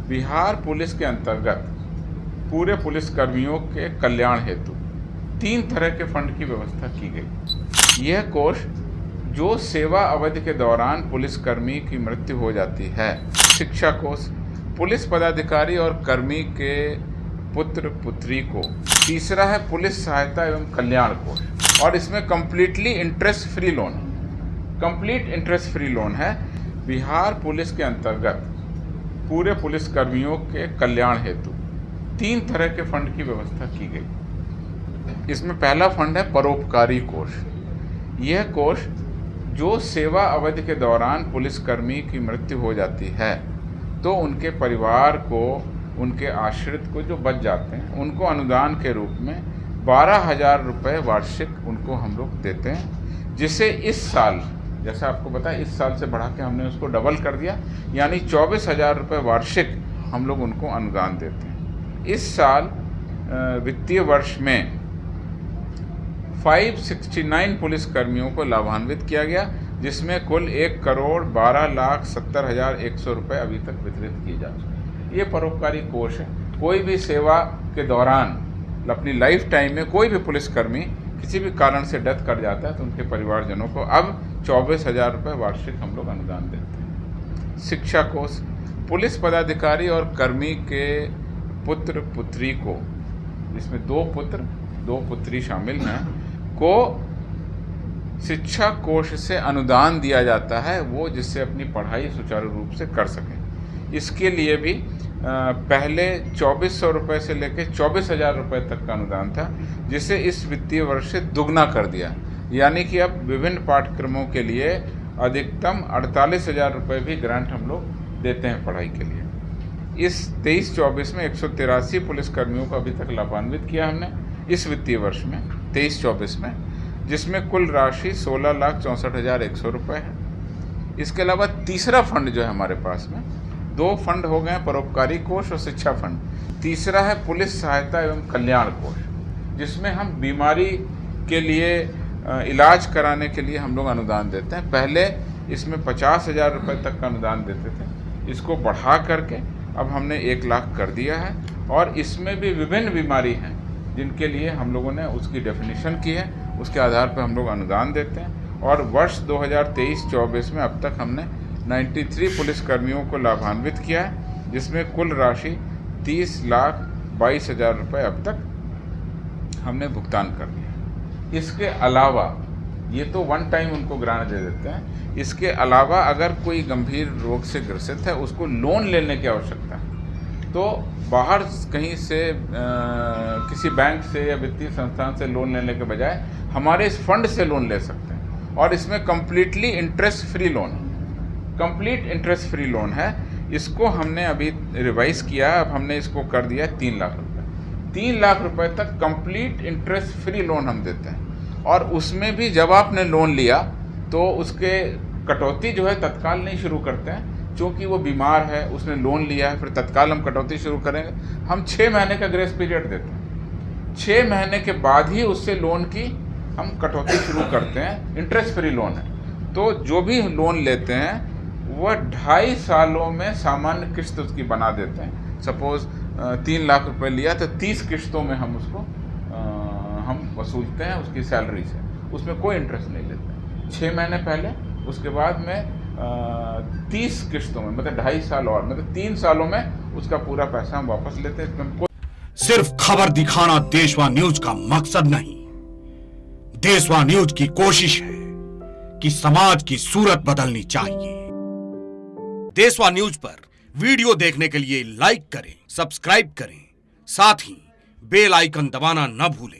Bihar police के अंतर्गत पूरे पुलिस कर्मियों के कल्याण हेतु 3 तरह के फंड की व्यवस्था की गई। यह कोष जो सेवा अवधि के दौरान पुलिसकर्मी की मृत्यु हो जाती है, शिक्षा कोष, पुलिस पदाधिकारी और कर्मी के पुत्र पुत्री को। तीसरा है पुलिस सहायता एवं कल्याण कोष, और इसमें कंप्लीट इंटरेस्ट फ्री लोन है। बिहार पुलिस के अंतर्गत पूरे पुलिस कर्मियों के कल्याण हेतु 3 तरह के फंड की व्यवस्था की गई। इसमें पहला फंड है परोपकारी कोष। यह कोष जो सेवा अवधि के दौरान पुलिसकर्मी की मृत्यु हो जाती है तो उनके परिवार को, उनके आश्रित को जो बच जाते हैं, उनको अनुदान के रूप में 12,000 रुपये वार्षिक उनको हम लोग देते हैं, जिसे इस साल, जैसा आपको पता है, इस साल से बढ़ा के हमने उसको डबल कर दिया, यानी 24,000 रुपये वार्षिक हम लोग उनको अनुदान देते हैं। इस साल वित्तीय वर्ष में 569 पुलिसकर्मियों को लाभान्वित किया गया, जिसमें कुल 1,12,70,100 रुपये अभी तक वितरित किए जा चुके हैं। ये परोपकारी कोष है। कोई भी सेवा के दौरान अपनी लाइफ टाइम में कोई भी पुलिसकर्मी किसी भी कारण से डेथ कर जाता है तो उनके परिवारजनों को अब 24,000 रुपये वार्षिक हम लोग अनुदान देते हैं। शिक्षा कोष, पुलिस पदाधिकारी और कर्मी के पुत्र पुत्री को, जिसमें 2 पुत्र 2 पुत्री शामिल हैं, को शिक्षा कोष से अनुदान दिया जाता है, वो जिससे अपनी पढ़ाई सुचारू रूप से कर सकें। इसके लिए भी पहले 2,400 रुपये से लेकर 24,000 रुपये तक का अनुदान था, जिसे इस वित्तीय वर्ष से दुगना कर दिया, यानी कि अब विभिन्न पाठ्यक्रमों के लिए अधिकतम 48,000 रुपये भी ग्रांट हम लोग देते हैं पढ़ाई के लिए। इस 23-24 में 183 पुलिसकर्मियों को अभी तक लाभान्वित किया हमने इस वित्तीय वर्ष में 23-24 में, जिसमें कुल राशि 16,64,100 रुपये है। इसके अलावा तीसरा फंड जो है हमारे पास में, 2 फंड हो गए, परोपकारी कोष और शिक्षा फंड। तीसरा है पुलिस सहायता एवं कल्याण कोष, जिसमें हम बीमारी के लिए, इलाज कराने के लिए हम लोग अनुदान देते हैं। पहले इसमें 50,000 रुपये तक का अनुदान देते थे, इसको बढ़ा करके अब हमने 1 लाख कर दिया है, और इसमें भी विभिन्न बीमारी हैं जिनके लिए हम लोगों ने उसकी डेफिनेशन की है, उसके आधार पर हम लोग अनुदान देते हैं। और वर्ष 2023-24 में अब तक हमने 93 पुलिसकर्मियों को लाभान्वित किया है, जिसमें कुल राशि 30,22,000 रुपये अब तक हमने भुगतान कर दिया। इसके अलावा ये तो वन टाइम उनको ग्रांट दे देते हैं। इसके अलावा अगर कोई गंभीर रोग से ग्रसित है, उसको लोन लेने की आवश्यकता है, तो बाहर कहीं से किसी बैंक से या वित्तीय संस्थान से लोन लेने के बजाय हमारे इस फंड से लोन ले सकते हैं। और इसमें कंप्लीट इंटरेस्ट फ्री लोन है। इसको हमने अभी रिवाइज किया, अब हमने इसको कर दिया 3 लाख रुपये। 3 लाख रुपये तक कंप्लीट इंटरेस्ट फ्री लोन हम देते हैं। और उसमें भी जब आपने लोन लिया तो उसके कटौती जो है तत्काल नहीं शुरू करते हैं, क्योंकि वो बीमार है, उसने लोन लिया है, फिर तत्काल हम कटौती शुरू करेंगे। हम 6 महीने का ग्रेस पीरियड देते हैं। 6 महीने के बाद ही उससे लोन की हम कटौती शुरू करते हैं। इंटरेस्ट फ्री लोन है, तो जो भी लोन लेते हैं वह 2.5 सालों में सामान्य किस्त उसकी बना देते हैं। सपोज 3 लाख रुपए लिया तो 30 किस्तों में हम उसको हम वसूलते हैं उसकी सैलरी से, उसमें कोई इंटरेस्ट नहीं लेते। 6 महीने पहले, उसके बाद में 30 किस्तों में, मतलब 2.5 साल और, मतलब 3 सालों में उसका पूरा पैसा हम वापस लेते हैं। सिर्फ खबर दिखाना देशवा न्यूज का मकसद नहीं, देशवा न्यूज की कोशिश है कि समाज की सूरत बदलनी चाहिए। देशवा न्यूज पर वीडियो देखने के लिए लाइक करें, सब्सक्राइब करें, साथ ही बेल आइकन दबाना न भूलें।